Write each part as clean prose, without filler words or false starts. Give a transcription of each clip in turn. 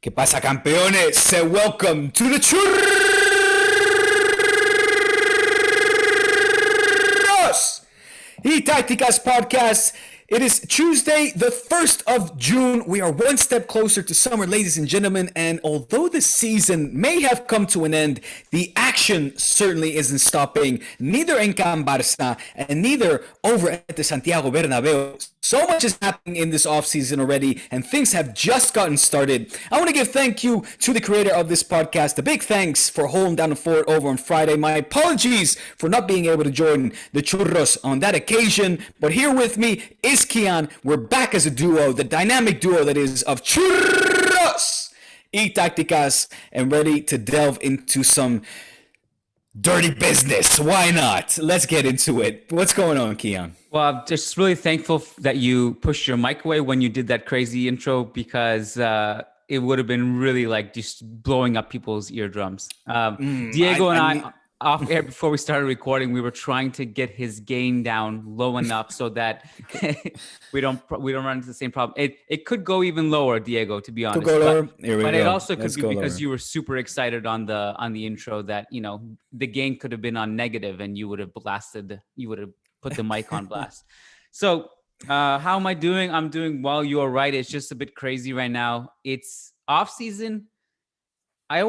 ¿Qué pasa, campeones? Welcome to the Churros y Tácticas Podcast. It is Tuesday, the 1st of June. We are one step closer to summer, ladies and gentlemen. And although the season may have come to an end, the action certainly isn't stopping. Neither in Can Barça and neither over at the Santiago Bernabeu. So much is happening in this offseason already, and things have just gotten started. I want to give thank you to the creator of this podcast. A big thanks for holding down the fort over on Friday. My apologies for not being able to join the Churros on that occasion, but here with me is Kiyan. We're back as a duo, the dynamic duo that is of Churros y Tácticas, and ready to delve into some dirty business. Why not? Let's get into it. What's going on, Kiyan? Well, I'm just really thankful that you pushed your mic away when you did that crazy intro, because it would have been really like just blowing up people's eardrums. Diego and I off air before we started recording, we were trying to get his gain down low enough so that we don't run into the same problem. It could go even lower, Diego, to be honest. Could go lower. But it also could be because you were super excited on the intro that, you know, the gain could have been on negative and you would have put the mic on blast. So how am I doing? I'm doing well. You are right. It's just a bit crazy right now. It's off season. I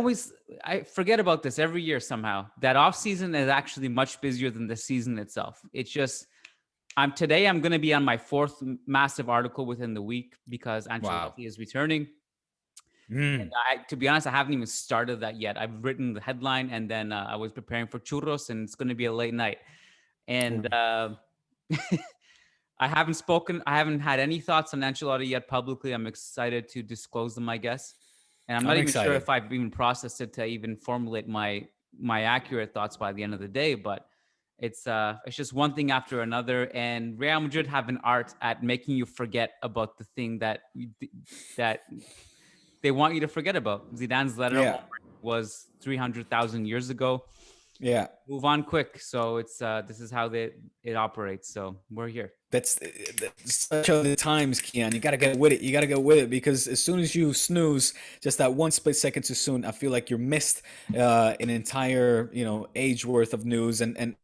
forget about this every year somehow. That off season is actually much busier than the season itself. It's just I'm going to be on my fourth massive article within the week because Ancelotti is returning. And to be honest, I haven't even started that yet. I've written the headline and then I was preparing for churros, and it's going to be a late night. And I haven't had any thoughts on Ancelotti yet publicly. I'm excited to disclose them, I guess. And I'm not even sure if I've even processed it to even formulate my accurate thoughts by the end of the day. But it's just one thing after another. And Real Madrid have an art at making you forget about the thing that they want you to forget about. Zidane's letter was 300,000 years ago. Yeah. Move on quick. So it's this is how it operates. So we're here. That's such of the times, Kiyan. You gotta get with it. Because as soon as you snooze, just that one split second too soon, I feel like you're missed an entire age worth of news and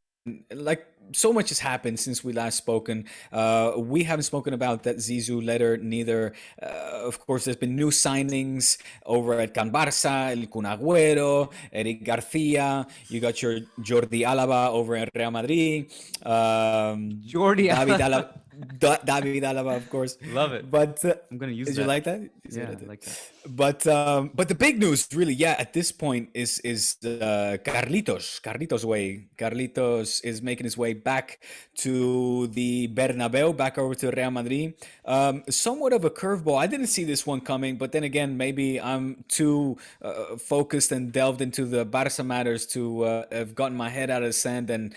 like so much has happened since we last spoken. We haven't spoken about that Zizou letter neither. Of course, there's been new signings over at Can Barça, El Kun Aguero, Eric Garcia. You got your Jordi Alaba over at Real Madrid. David Alaba, of course. Love it. But I'm gonna use did that. You like that? Yeah, I like that. But the big news, really, at this point is Carlitos' way. Carlitos is making his way back to the Bernabeu, back over to Real Madrid. Somewhat of a curveball. I didn't see this one coming, but then again, maybe I'm too focused and delved into the Barca matters to have gotten my head out of the sand and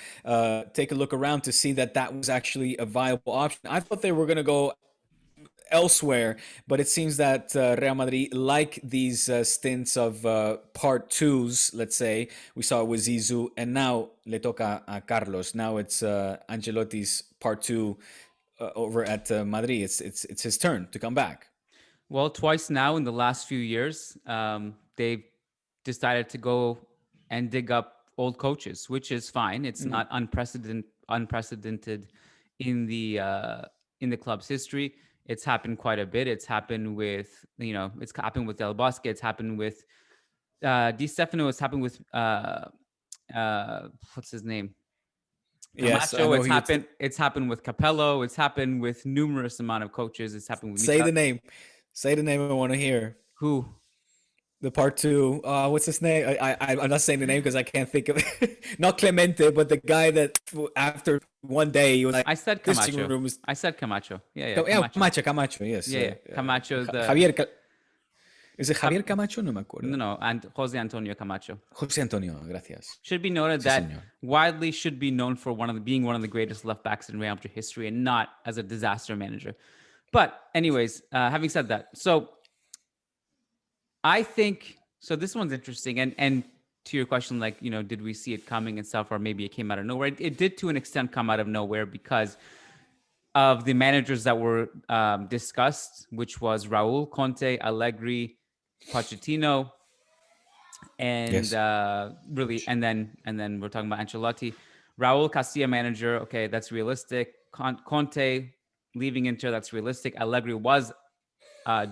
take a look around to see that was actually a viable option. I thought they were going to go elsewhere, but it seems that Real Madrid like these stints of part twos, let's say. We saw it with Zizou, and now le toca a Carlos. Now it's Ancelotti's part two over at Madrid. It's his turn to come back. Well, twice now in the last few years, they've decided to go and dig up old coaches, which is fine. It's not unprecedented in the club's history. It's happened quite a bit. It's happened with it's happened with Del Bosque. It's happened with Di Stefano. It's happened with what's his name? Camacho. Yes, it's happened with Capello. It's happened with numerous amount of coaches. It's happened with Say the name. I want to hear. Who? The part two. What's his name? I'm not saying the name because I can't think of it. Not Clemente, but the guy that after one day he was like, I said Camacho. I said Camacho. Yeah. Camacho. Yes. Yeah. Camacho. Javier. Is it Javier Camacho? No me acuerdo. No. And Jose Antonio Camacho. Jose Antonio. Gracias. Should be noted that widely should be known for being one of the greatest left backs in Real Madrid history, and not as a disaster manager. But anyways, having said that, so I think so. This one's interesting, and to your question, like, did we see it coming and stuff, or maybe it came out of nowhere? It did to an extent come out of nowhere because of the managers that were discussed, which was Raul, Conte, Allegri, Pochettino, and Yes. really, and then we're talking about Ancelotti. Raul Castilla manager, okay, that's realistic. Conte leaving Inter, that's realistic. Allegri was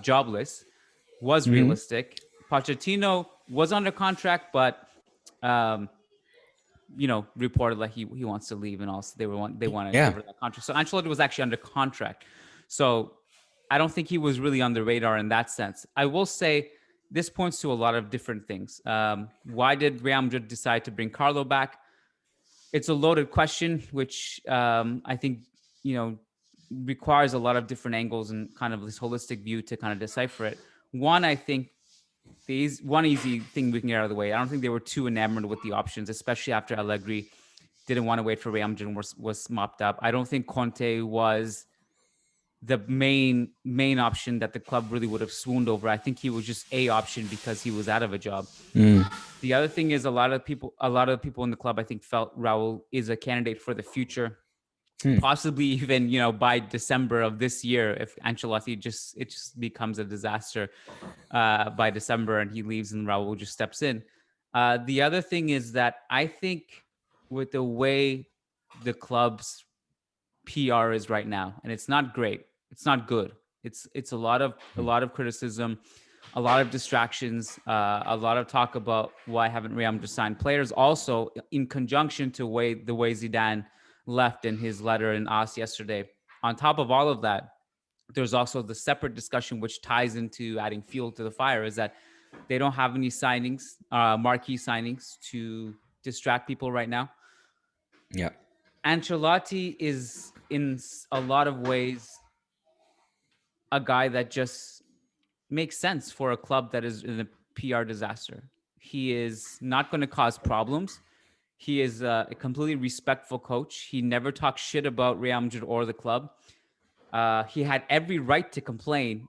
jobless, was realistic. Pochettino was under contract, but reported like he wants to leave, and also they want to give her that contract. So Ancelotti was actually under contract. So I don't think he was really on the radar in that sense. I will say this points to a lot of different things. Why did Real Madrid decide to bring Carlo back? It's a loaded question, which I think, requires a lot of different angles and kind of this holistic view to kind of decipher it. One, I think one easy thing we can get out of the way. I don't think they were too enamored with the options, especially after Allegri didn't want to wait for Real Madrid and was mopped up. I don't think Conte was the main option that the club really would have swooned over. I think he was just a option because he was out of a job. The other thing is a lot of people in the club, I think, felt Raul is a candidate for the future. Possibly even, by December of this year, if Ancelotti it just becomes a disaster by December and he leaves and Raul just steps in. The other thing is that I think with the way the club's PR is right now, and it's not great, it's not good. It's a lot of criticism, a lot of distractions, a lot of talk about why haven't Real Madrid signed players. Also, in conjunction to the way Zidane left in his letter in AS yesterday. On top of all of that, there's also the separate discussion which ties into adding fuel to the fire, is that they don't have any signings, marquee signings to distract people right now. Yeah. Ancelotti is in a lot of ways a guy that just makes sense for a club that is in a PR disaster. He is not going to cause problems. He is a completely respectful coach. He never talks shit about Real Madrid or the club. He had every right to complain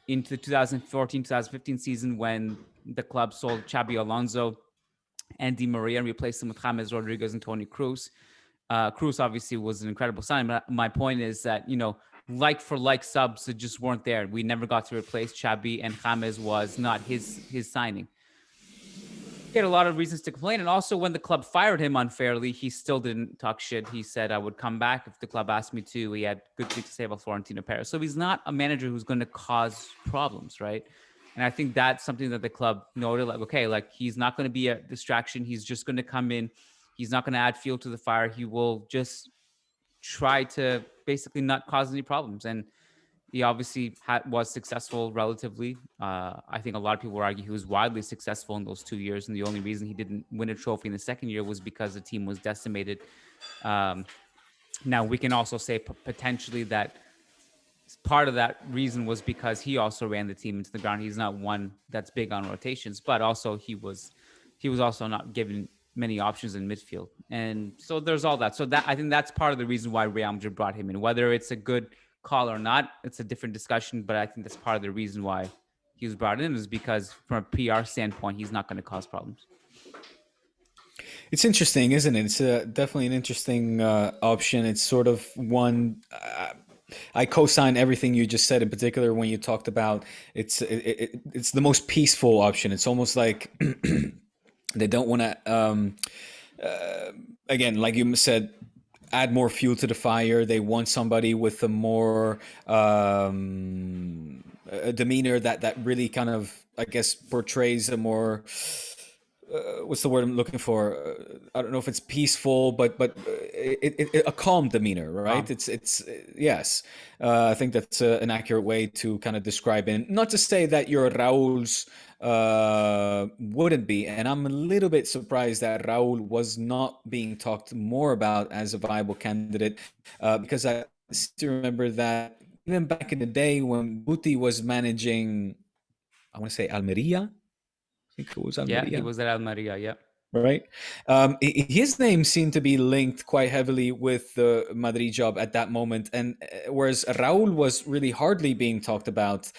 into the 2014-2015 season when the club sold Xabi Alonso and Di Maria and replaced them with James Rodriguez and Toni Kroos. Kroos obviously was an incredible signing, but my point is that, like for like subs that just weren't there. We never got to replace Xabi, and James was not his signing. He had a lot of reasons to complain. And also when the club fired him unfairly, he still didn't talk shit. He said, I would come back if the club asked me to. He had good things to say about Florentino Perez. So he's not a manager who's going to cause problems, right? And I think that's something that the club noted, like, okay, like he's not going to be a distraction. He's just going to come in. He's not going to add fuel to the fire. He will just try to basically not cause any problems. And he obviously was successful relatively. I think a lot of people argue he was widely successful in those 2 years. And the only reason he didn't win a trophy in the second year was because the team was decimated. Now, we can also say potentially that part of that reason was because he also ran the team into the ground. He's not one that's big on rotations, but also he was also not given many options in midfield. And so there's all that. So I think that's part of the reason why Real Madrid brought him in. Whether it's a good call or not, it's a different discussion, but I think that's part of the reason why he was brought in, is because from a PR standpoint, he's not going to cause problems. It's interesting, isn't it? It's definitely an interesting option. It's sort of one. I co-sign everything you just said, in particular when you talked about it's the most peaceful option. It's almost like they don't want to, again, like you said, add more fuel to the fire. They want somebody with a more a demeanor that really kind of, I guess, portrays a more what's the word I'm looking for? I don't know if it's peaceful, but a calm demeanor, right? It's yes. I think that's an accurate way to kind of describe it. Not to say that your Raul's wouldn't be, and I'm a little bit surprised that Raul was not being talked more about as a viable candidate, because I still remember that even back in the day when Guti was managing, I want to say Almeria. I think it was Almeria. Yeah, he was at Almeria, yeah. Right. His name seemed to be linked quite heavily with the Madrid job at that moment. And whereas Raul was really hardly being talked about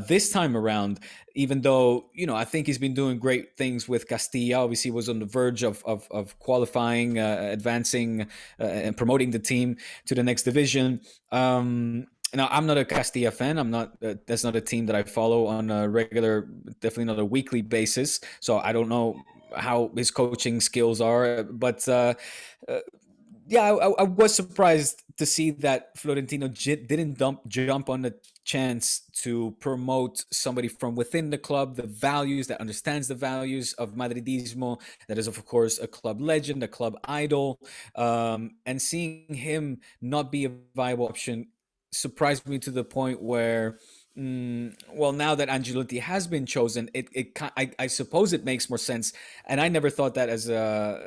this time around, even though, I think he's been doing great things with Castilla. Obviously, he was on the verge of qualifying, advancing, and promoting the team to the next division. Now, I'm not a Castilla fan. I'm not. That's not a team that I follow on a regular, definitely not a weekly basis. So I don't know how his coaching skills are. But yeah, I was surprised to see that Florentino didn't jump on the chance to promote somebody from within the club, the values, that understands the values of Madridismo, that is, of course, a club legend, a club idol. And seeing him not be a viable option surprised me to the point where, well, now that Ancelotti has been chosen, I suppose it makes more sense. And I never thought that as a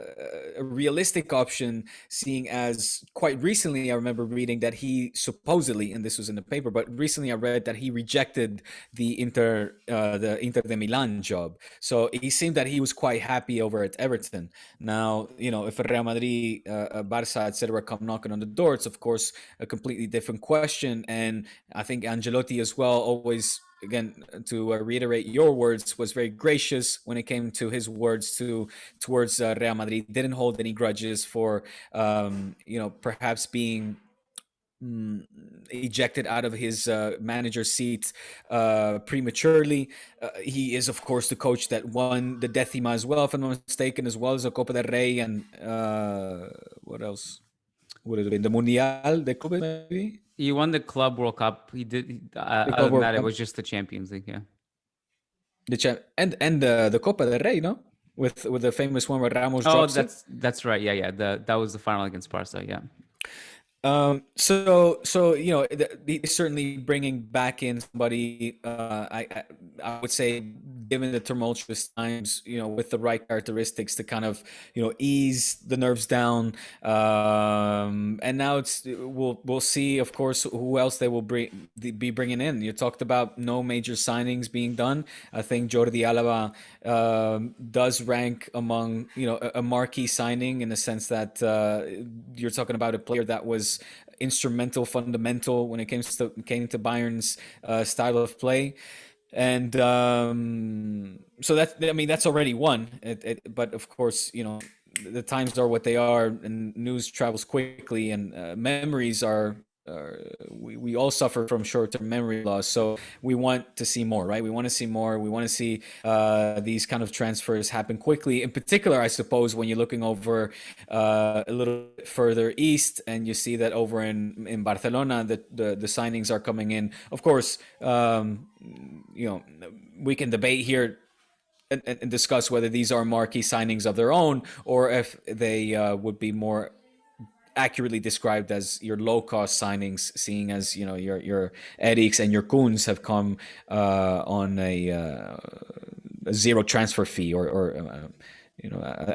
realistic option, seeing as quite recently I remember reading that he supposedly, and this was in the paper, but recently I read that he rejected the Inter de Milan job. So he seemed that he was quite happy over at Everton. Now, if Real Madrid, Barca, etc., come knocking on the door, it's of course a completely different question. And I think Ancelotti as well always, again, to reiterate your words, was very gracious when it came to his words towards Real Madrid. Didn't hold any grudges for perhaps being ejected out of his manager seat prematurely. He is, of course, the coach that won the Décima as well, if I'm not mistaken, as well as the Copa del Rey, and what else would it have been? The Mundial de Clubes, maybe? He won the Club World Cup. He did. Other than that, it was just the Champions League. Yeah. And the Copa del Rey, no? With the famous one where Ramos drops it. That's right. Yeah. That was the final against Barca. Yeah. So certainly bringing back in somebody, I would say, given the tumultuous times, with the right characteristics to kind of ease the nerves down. And now we'll see, of course, who else they will be bringing in. You talked about no major signings being done. I think Jordi Alba does rank among a marquee signing, in the sense that you're talking about a player that was instrumental, fundamental when it came to Bayern's style of play. And so that's already one. But of course, the times are what they are, and news travels quickly, and memories are. We all suffer from short-term memory loss, so we want to see more, right? We want to see more. We want to see these kind of transfers happen quickly. In particular, I suppose, when you're looking over a little bit further east, and you see that over in Barcelona, the signings are coming in. Of course, we can debate here and discuss whether these are marquee signings of their own, or if they would be more accurately described as your low-cost signings, seeing as your Erics and your Koens have come on a zero transfer fee, or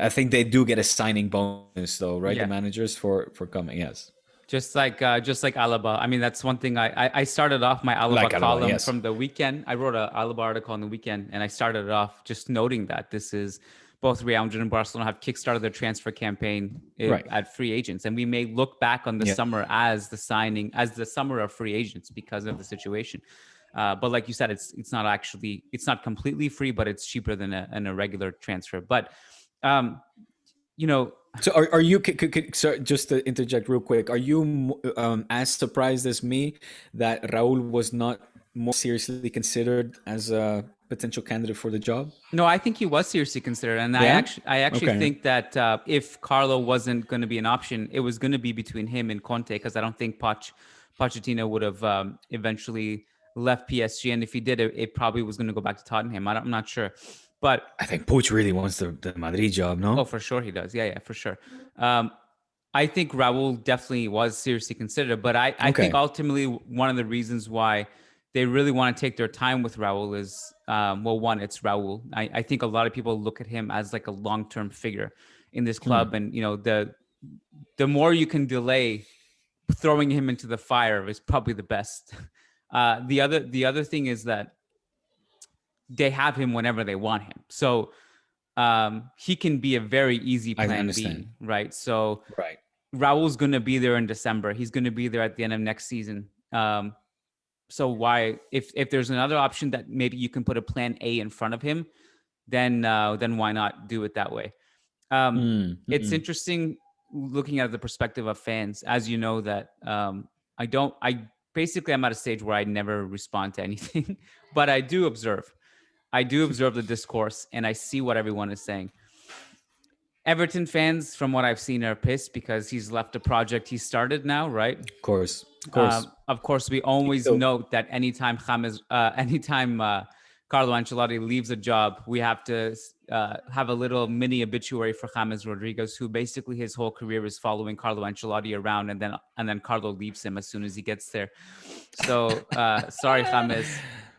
I think they do get a signing bonus though, right? Yeah. The managers for coming, yes. Just like Alaba. I mean, that's one thing. I started off my Alaba column yes. from the weekend. I wrote an Alaba article on the weekend, and I started it off just noting that this is both Real Madrid and Barcelona have kickstarted their transfer campaign at free agents, and we may look back on the summer as the summer of free agents because of the situation. But like you said, it's not completely free, but it's cheaper than a regular transfer. But So are you? Sorry, just to interject real quick, are you as surprised as me that Raul was not more seriously considered as a potential candidate for the job? No, I think he was seriously considered, and I actually think that if Carlo wasn't going to be an option, it was going to be between him and Conte, because I don't think Pochettino would have eventually left PSG, and if he did, it probably was going to go back to Tottenham. I'm not sure. But I think Poch really wants the Madrid job, no? Oh, for sure he does. Yeah, for sure. I think Raul definitely was seriously considered, but I think ultimately one of the reasons why they really want to take their time with Raul is, one, it's Raul. I think a lot of people look at him as like a long-term figure in this club, and the more you can delay throwing him into the fire is probably the best. The other thing is that they have him whenever they want him. So he can be a very easy plan B, right? So Raul's going to be there in December. He's going to be there at the end of next season. So why, if there's another option that maybe you can put a plan A in front of him, then why not do it that way? It's interesting looking at the perspective of fans, as you know, that I basically I'm at a stage where I never respond to anything, but I do observe the discourse and I see what everyone is saying. Everton fans, from what I've seen, are pissed because he's left a project he started now, right? Of course. Of course, we always note that anytime Carlo Ancelotti leaves a job, we have to have a little mini obituary for James Rodriguez, who basically his whole career is following Carlo Ancelotti around, and then Carlo leaves him as soon as he gets there. So sorry, James.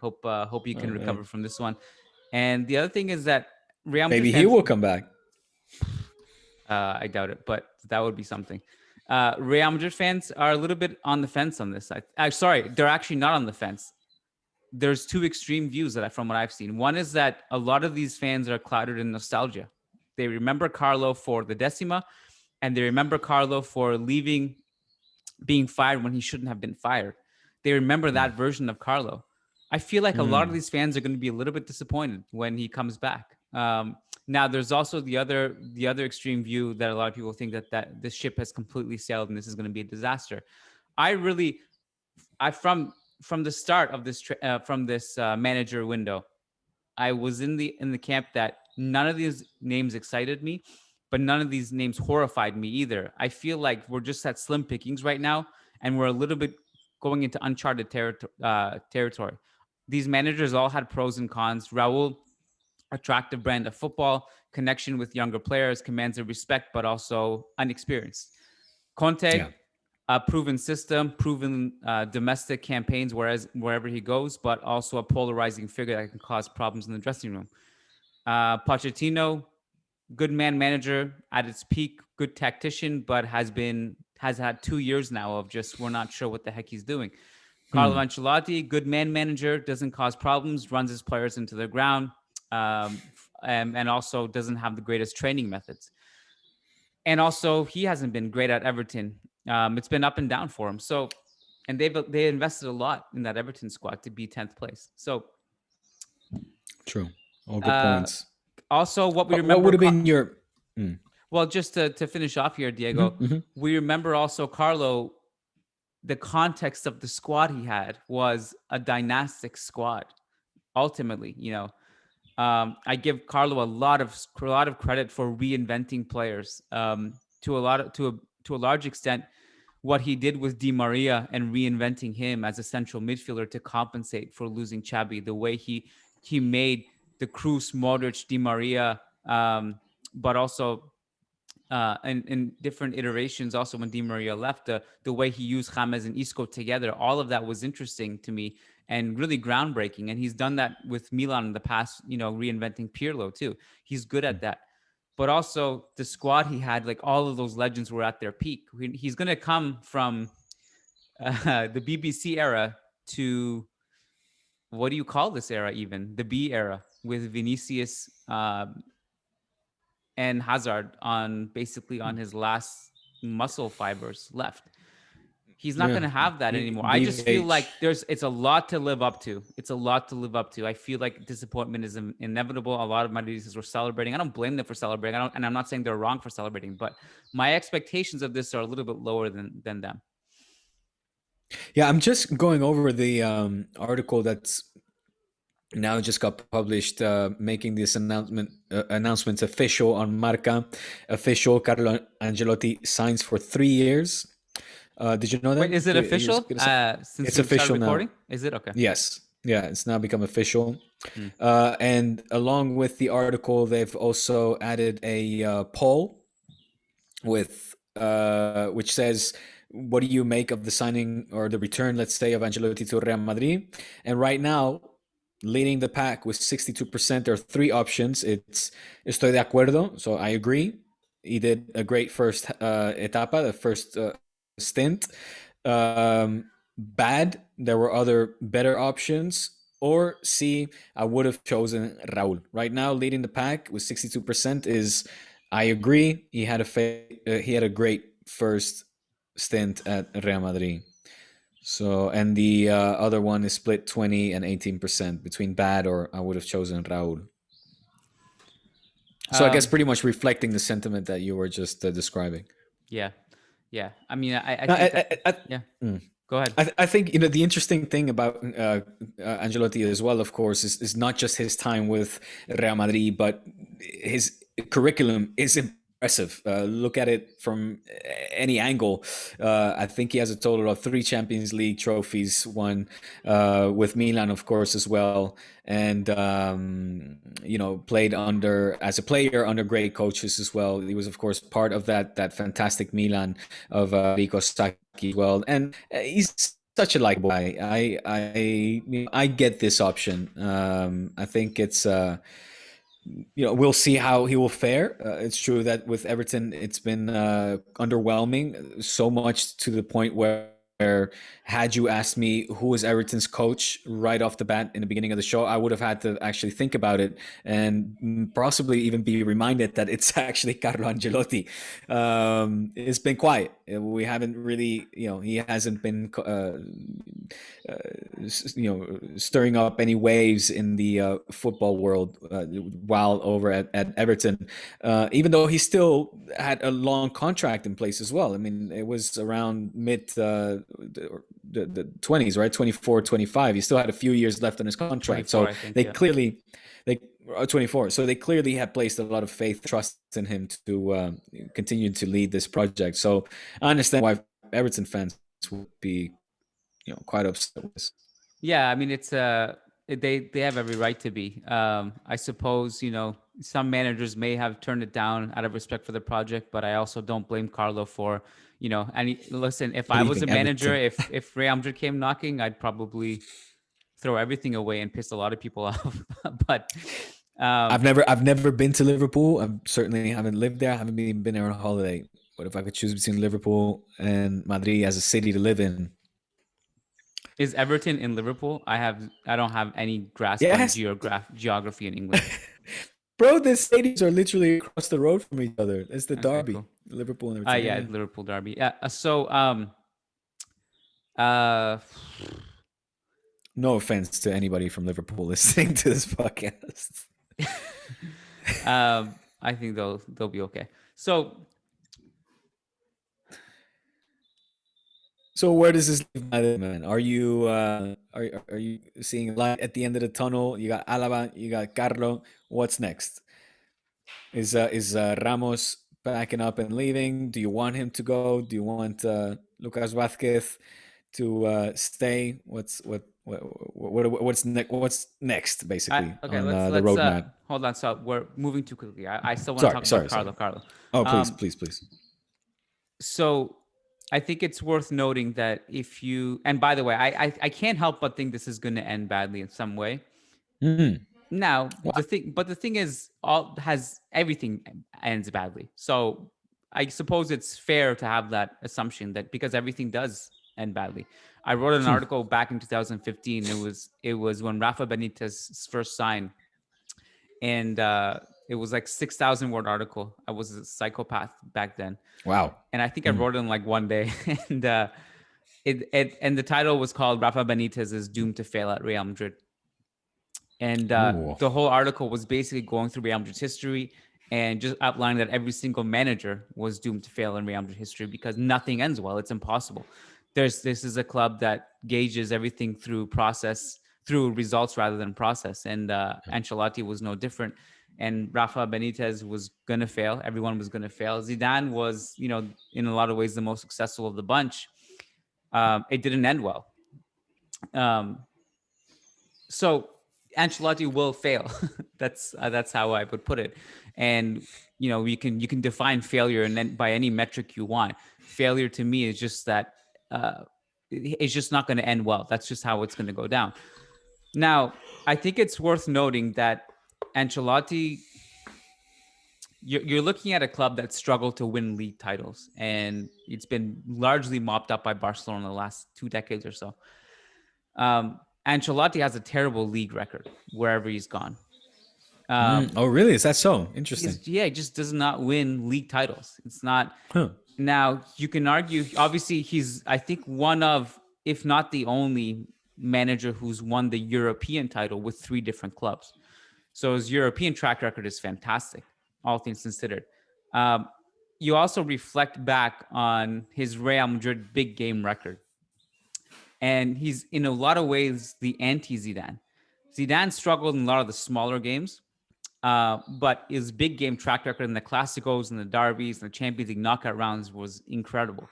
Hope you can recover from this one. And the other thing is that Real Madrid maybe he will come back. I doubt it, but that would be something. Real Madrid fans are a little bit on the fence on this. Sorry, they're actually not on the fence. There's two extreme views from what I've seen. One is that a lot of these fans are clouded in nostalgia. They remember Carlo for the Decima, and they remember Carlo for being fired when he shouldn't have been fired. They remember that version of Carlo. I feel like a lot of these fans are going to be a little bit disappointed when he comes back. Now, there's also the other extreme view that a lot of people think that this ship has completely sailed and this is going to be a disaster. From the start of this manager window, I was in the camp that none of these names excited me, but none of these names horrified me either. I feel like we're just at slim pickings right now, and we're a little bit going into uncharted territory. These managers all had pros and cons. Raul, attractive brand of football, connection with younger players, commands their respect, but also unexperienced. Conte, a proven system, proven domestic campaigns wherever he goes, but also a polarizing figure that can cause problems in the dressing room. Pochettino, good manager at its peak, good tactician, but has had 2 years now of just we're not sure what the heck he's doing. Carlo Ancelotti, good manager, doesn't cause problems, runs his players into the ground, and also doesn't have the greatest training methods. And also, he hasn't been great at Everton. It's been up and down for him. So, and they invested a lot in that Everton squad to be 10th place. So, true. All good points. Also, what we remember. What would have been your? Well, just to finish off here, Diego, we remember also Carlo. The context of the squad he had was a dynastic squad. Ultimately, I give Carlo a lot of credit for reinventing players. To a large extent, what he did with Di Maria and reinventing him as a central midfielder to compensate for losing Xabi, the way he made the Kroos, Modric, Di Maria, but also in different iterations. Also, when Di Maria left, the way he used James and Isco together, all of that was interesting to me and really groundbreaking. And he's done that with Milan in the past, reinventing Pirlo too. He's good at that. But also the squad he had, like all of those legends were at their peak. He's going to come from the BBC era to, what do you call this era even? The B era with Vinicius and Hazard on his last muscle fibers left. He's not going to have that anymore. I just feel like it's a lot to live up to. I feel like disappointment is inevitable. A lot of Madridistas were celebrating. I don't blame them for celebrating. And I'm not saying they're wrong for celebrating, but my expectations of this are a little bit lower than them. Yeah, I'm just going over the article that's now just got published, making this announcements official on Marca. Official, Carlo Ancelotti signs for 3 years. Did you know that? Wait, is it official? Since it's official now. Is it okay? Yes. Yeah, it's now become official. And along with the article, they've also added a poll with which says, what do you make of the signing or the return, let's say, of Ancelotti to Real Madrid? And right now, leading the pack with 62%, there are 3 options. It's estoy de acuerdo, so I agree. He did a great first etapa, the first stint. Bad, there were other better options. Or C, I would have chosen Raul. Right now, leading the pack with 62% is I agree. He had a great first stint at Real Madrid. So, and the other one is split 20 and 18% between bad or I would have chosen Raul. So I guess pretty much reflecting the sentiment that you were just describing. Yeah. I mean, I think Go ahead. I think the interesting thing about Ancelotti as well, of course, is not just his time with Real Madrid, but his curriculum is impressive. Look at it from any angle. I think he has a total of 3 Champions League trophies, won with Milan, of course, as well, and played as a player under great coaches as well. He was, of course, part of that fantastic Milan of Rico Sacchi as well, and he's such a likable guy. I get this option. I think it's we'll see how he will fare. It's true that with Everton, it's been underwhelming, so much to the point where had you asked me who was Everton's coach right off the bat in the beginning of the show, I would have had to actually think about it and possibly even be reminded that it's actually Carlo Ancelotti. It's been quiet. We haven't really, he hasn't been, stirring up any waves in the football world while over at Everton, even though he still had a long contract in place as well. I mean, it was around mid the 20s, right? 24, 25. He still had a few years left on his contract. So they 24. So they clearly had placed a lot of faith, trust in him to continue to lead this project. So I understand why Everton fans would be, quite upset with this. Yeah, I mean, it's they have every right to be. I suppose, some managers may have turned it down out of respect for the project, but I also don't blame Carlo for, and listen, if I was a manager, if Real Madrid came knocking, I'd probably throw everything away and piss a lot of people off. But I've never been to Liverpool. I certainly haven't lived there. I haven't even been there on a holiday. But if I could choose between Liverpool and Madrid as a city to live in, is Everton in Liverpool? I don't have any grasp on geography in England. Bro, the stadiums are literally across the road from each other. It's the derby, cool. Liverpool and Everton. Yeah, Liverpool derby. Yeah. So, no offense to anybody from Liverpool listening to this podcast. I think they'll be okay. So where does this leave, man? Are you seeing light at the end of the tunnel? You got Alaba, you got Carlo. What's next? Is Ramos backing up and leaving? Do you want him to go? Do you want Lucas Vazquez to stay? What's next basically okay, on let's the roadmap? Hold on. So we're moving too quickly. I still want to talk about Carlo. Oh, please. So I think it's worth noting that and by the way, I can't help but think this is going to end badly in some way. Mm-hmm. Now, the thing is, everything ends badly. So I suppose it's fair to have that assumption that because everything does end badly. I wrote an article back in 2015. It was when Rafa Benitez first signed, and it was like 6,000 word article. I was a psychopath back then. Wow. And I think I wrote it in like one day. And and the title was called Rafa Benitez is doomed to fail at Real Madrid. And the whole article was basically going through Real Madrid's history and just outlining that every single manager was doomed to fail in Real Madrid history because nothing ends well. It's impossible. This is a club that gauges everything through results rather than process. And Ancelotti was no different. And Rafa Benitez was going to fail. Everyone was going to fail. Zidane was, in a lot of ways, the most successful of the bunch. It didn't end well. So Ancelotti will fail. That's how I would put it. And, you can define failure and then by any metric you want. Failure to me is just that it's just not going to end well. That's just how it's going to go down. Now, I think it's worth noting that Ancelotti, you're looking at a club that struggled to win league titles, and it's been largely mopped up by Barcelona the last 2 decades or so. Ancelotti has a terrible league record wherever he's gone. Oh, really? Is that so? Interesting. He just does not win league titles. It's not. Now, you can argue, obviously, he's, I think, one of, if not the only manager who's won the European title with 3 different clubs. So his European track record is fantastic, all things considered. You also reflect back on his Real Madrid big game record. And he's in a lot of ways the anti-Zidane. Zidane struggled in a lot of the smaller games, but his big game track record in the Clásicos and the derbies and the Champions League knockout rounds was incredible.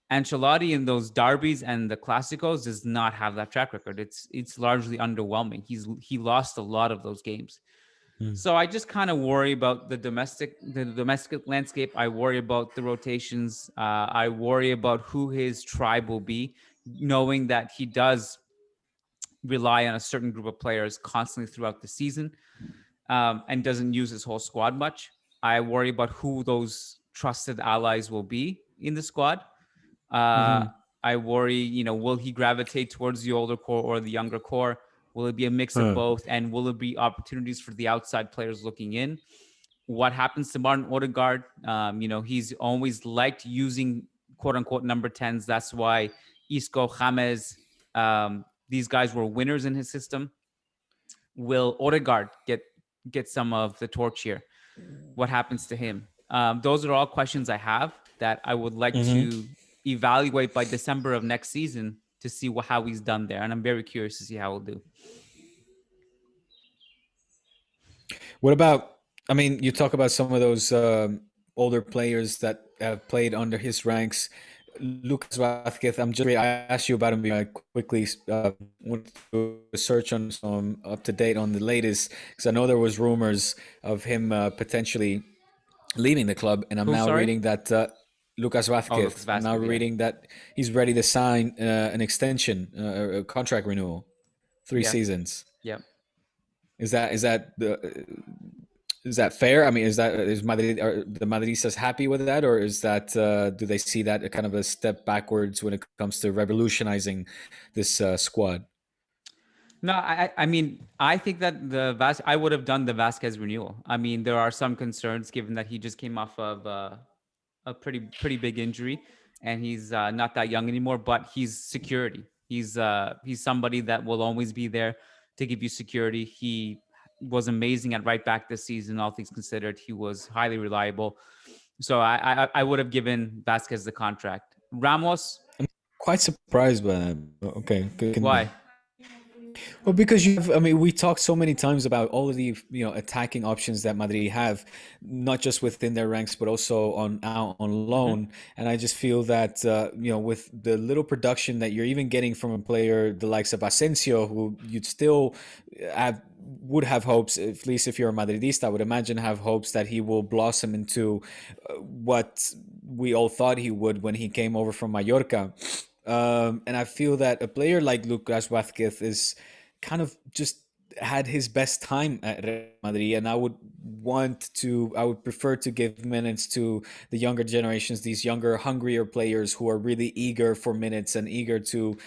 Ancelotti in those derbies and the Clásicos does not have that track record. It's largely underwhelming. He lost a lot of those games. So I just kind of worry about the domestic landscape. I worry about the rotations. I worry about who his tribe will be, knowing that he does rely on a certain group of players constantly throughout the season, and doesn't use his whole squad much. I worry about who those trusted allies will be in the squad. I worry, will he gravitate towards the older core or the younger core? Will it be a mix of both? And will it be opportunities for the outside players looking in? What happens to Martin Odegaard? He's always liked using quote unquote number 10s. That's why Isco, James, these guys were winners in his system. Will Odegaard get some of the torch here? What happens to him? Those are all questions I have that I would like to evaluate by December of next season to see how he's done there. And I'm very curious to see how he'll do. What about, you talk about some of those older players that have played under his ranks. Lucas Vazquez, I asked you about him. I quickly went to search on some up to date on the latest, because I know there was rumors of him potentially leaving the club, and I'm reading that Lucas Vazquez. I'm now reading that he's ready to sign an extension, a contract renewal, 3 seasons. Yeah. Is that fair? Is Madrid, are the Madridistas happy with that, or is that do they see that kind of a step backwards when it comes to revolutionizing this squad? No, I think that I would have done the Vazquez renewal. There are some concerns given that he just came off of a pretty big injury, and he's not that young anymore. But he's security. He's somebody that will always be there to give you security. He was amazing at right back this season, all things considered. He was highly reliable. So I would have given Vazquez the contract. Ramos, I'm quite surprised by that. Okay. Why? Well, because we talked so many times about all of the attacking options that Madrid have, not just within their ranks but also on loan. And I just feel that with the little production that you're even getting from a player the likes of Asensio, who you'd still would have hopes, at least if you're a Madridista, I would imagine have hopes that he will blossom into what we all thought he would when he came over from Mallorca. And I feel that a player like Lucas Vazquez is kind of just had his best time at Real Madrid, and I would prefer to give minutes to the younger generations, these younger, hungrier players who are really eager for minutes and eager to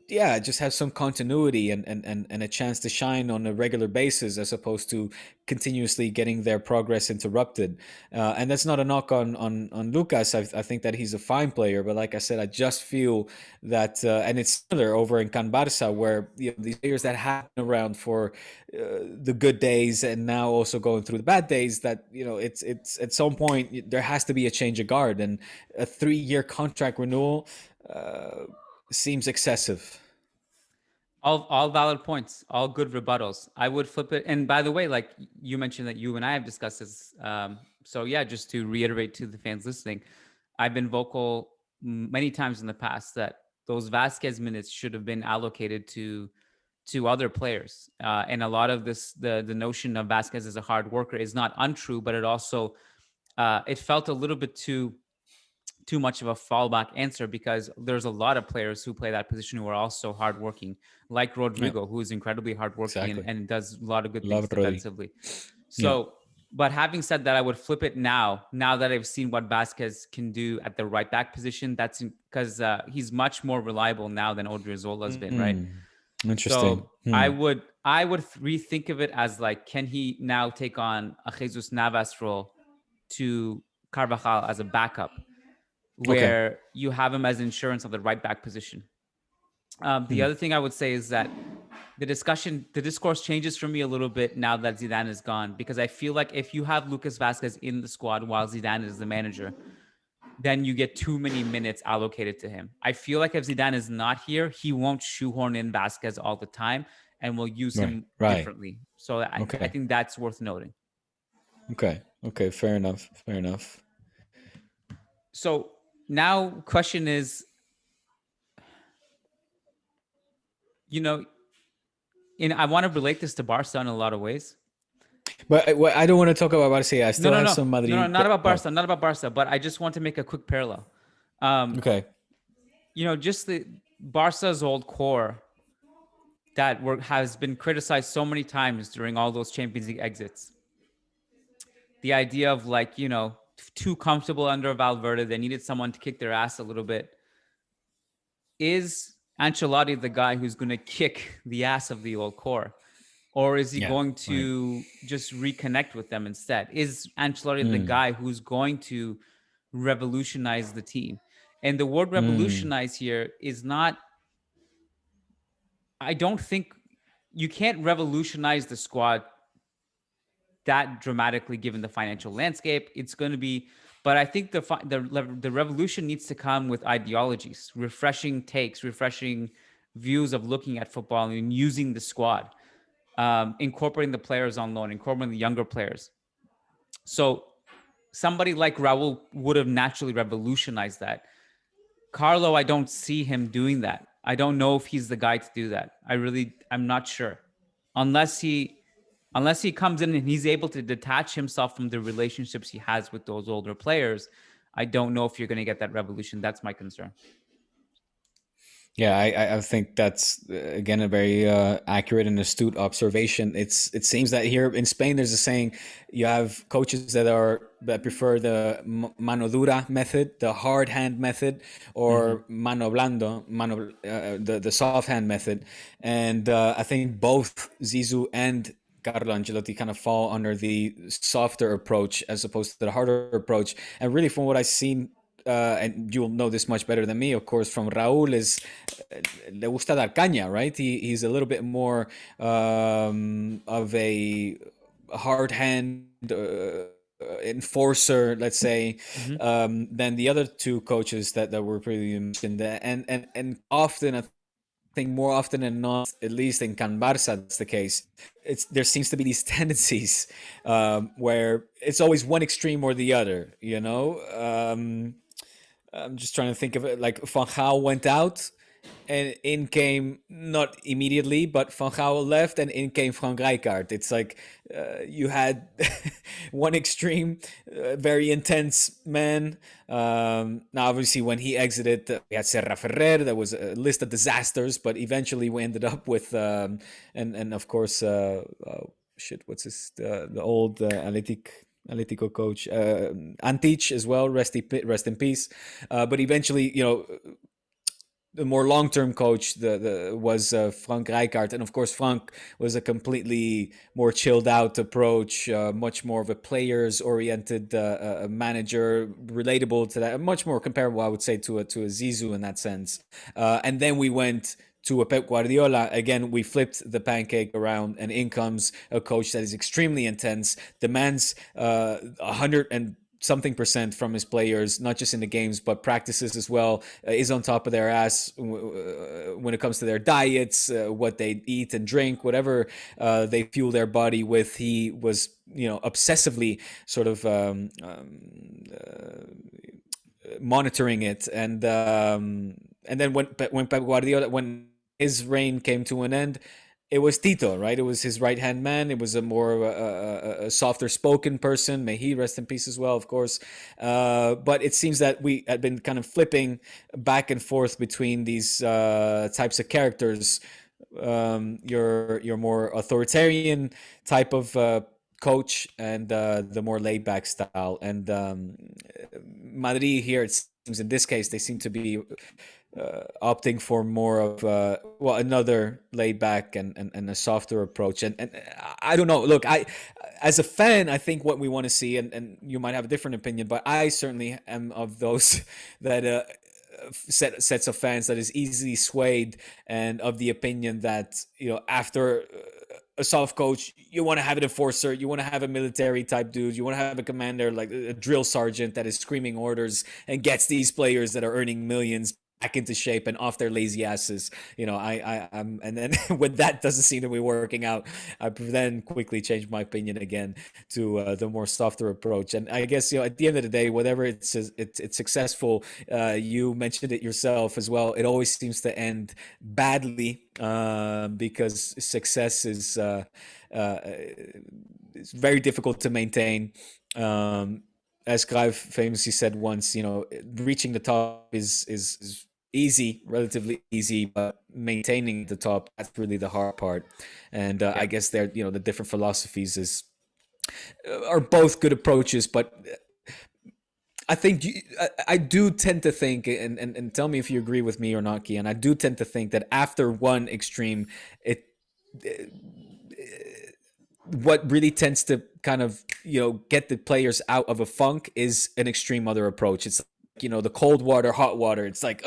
just have some continuity and a chance to shine on a regular basis, as opposed to continuously getting their progress interrupted. And that's not a knock on Lucas. I think that he's a fine player, but like I said, I just feel that and it's similar over in Can Barça, where these players that have been around for the good days and now also going through the bad days, that it's at some point there has to be a change of guard, and a 3-year contract renewal seems excessive. All valid points, all good rebuttals. I would flip it. And by the way, like you mentioned that you and I have discussed this. So yeah, just to reiterate to the fans listening, I've been vocal many times in the past that those Vazquez minutes should have been allocated to other players. And a lot of this, the notion of Vazquez as a hard worker is not untrue, but it also, it felt a little bit too much of a fallback answer, because there's a lot of players who play that position who are also hardworking, like Rodrigo, who is incredibly hardworking and does a lot of good things defensively. So, but having said that, I would flip it now that I've seen what Vazquez can do at the right back position. That's because he's much more reliable now than Odriozola has been, right? Interesting. So I would rethink of it as like, can he now take on a Jesus Navas role to Carvajal as a backup, where you have him as insurance of the right back position. The other thing I would say is that the discourse changes for me a little bit now that Zidane is gone, because I feel like if you have Lucas Vazquez in the squad while Zidane is the manager, then you get too many minutes allocated to him. I feel like if Zidane is not here, he won't shoehorn in Vazquez all the time and will use him differently. So I think that's worth noting. Okay. Fair enough. So now question is, I want to relate this to Barca in a lot of ways. But I don't want to talk about Barca. I still have some Madrid. No, not about Barca. But I just want to make a quick parallel. Okay. Just the Barca's old core that has been criticized so many times during all those Champions League exits. The idea of too comfortable under Valverde, they needed someone to kick their ass a little bit. Is Ancelotti the guy who's going to kick the ass of the old core? Or is he going to just reconnect with them instead? Is Ancelotti the guy who's going to revolutionize the team? And the word revolutionize here is not... I don't think you can't revolutionize the squad that dramatically given the financial landscape. It's going to be... But I think the revolution needs to come with ideologies, refreshing takes, refreshing views of looking at football and using the squad. Incorporating the players on loan, incorporating the younger players. So somebody like Raul would have naturally revolutionized that. Carlo, I don't see him doing that. I don't know if he's the guy to do that. I'm not sure. Unless he comes in and he's able to detach himself from the relationships he has with those older players, I don't know if you're going to get that revolution. That's my concern. Yeah, I think that's, again, a very accurate and astute observation. It seems that here in Spain, there's a saying, you have coaches that prefer the mano dura method, the hard hand method, or mano blando, the soft hand method. And I think both Zizou and Carlo Ancelotti kind of fall under the softer approach as opposed to the harder approach. And really, from what I've seen, and you'll know this much better than me, of course, from Raul, is le gusta dar caña, right? He's a little bit more of a hard hand enforcer, let's say, than the other two coaches that were previously mentioned. And often, I think more often than not, at least in Can Barça, that's the case. There seems to be these tendencies where it's always one extreme or the other, I'm just trying to think of it. Like Van Gaal went out and in came, not immediately, but Van Gaal left and in came Frank Rijkaard. It's like you had one extreme, very intense man. Now, obviously, when he exited, we had Serra Ferrer. There was a list of disasters, but eventually we ended up with, and of course, what's the old Atletico coach, Antic as well, rest in peace. But eventually, the more long-term coach was Frank Rijkaard. And of course, Frank was a completely more chilled out approach, much more of a players-oriented manager, relatable to that, much more comparable, I would say, to a Zizou in that sense. And then we went to a Pep Guardiola. Again, we flipped the pancake around, and in comes a coach that is extremely intense, demands 100 and something % from his players, not just in the games, but practices as well, is on top of their ass when it comes to their diets, what they eat and drink, whatever they fuel their body with. He was, obsessively sort of monitoring it. And then when Pep Guardiola, when his reign came to an end, it was Tito, right? It was his right-hand man. It was a more a softer spoken person. May he rest in peace as well, of course. But it seems that we had been kind of flipping back and forth between these types of characters. Your more authoritarian type of coach and the more laid-back style. And Madrid here, it seems in this case, they seem to be opting for more of another laid back and a softer approach. And I don't know. Look, as a fan, I think what we want to see, and you might have a different opinion, but I certainly am of those that sets of fans that is easily swayed and of the opinion that after a soft coach, you want to have an enforcer, you want to have a military type dude, you want to have a commander, like a drill sergeant that is screaming orders and gets these players that are earning millions back into shape and off their lazy asses. I'm and then when that doesn't seem to be working out, I then quickly change my opinion again to the more softer approach. And I guess, at the end of the day, whatever it's successful, you mentioned it yourself as well, it always seems to end badly, because success is it's very difficult to maintain. As Cruyff famously said once, reaching the top is easy, relatively easy, but maintaining the top, that's really the hard part. And I guess they're, the different philosophies are both good approaches, but I think I do tend to think, and tell me if you agree with me or not, Kiyan, I do tend to think that after one extreme, what really tends to kind of, get the players out of a funk is an extreme other approach. It's the cold water, hot water. It's like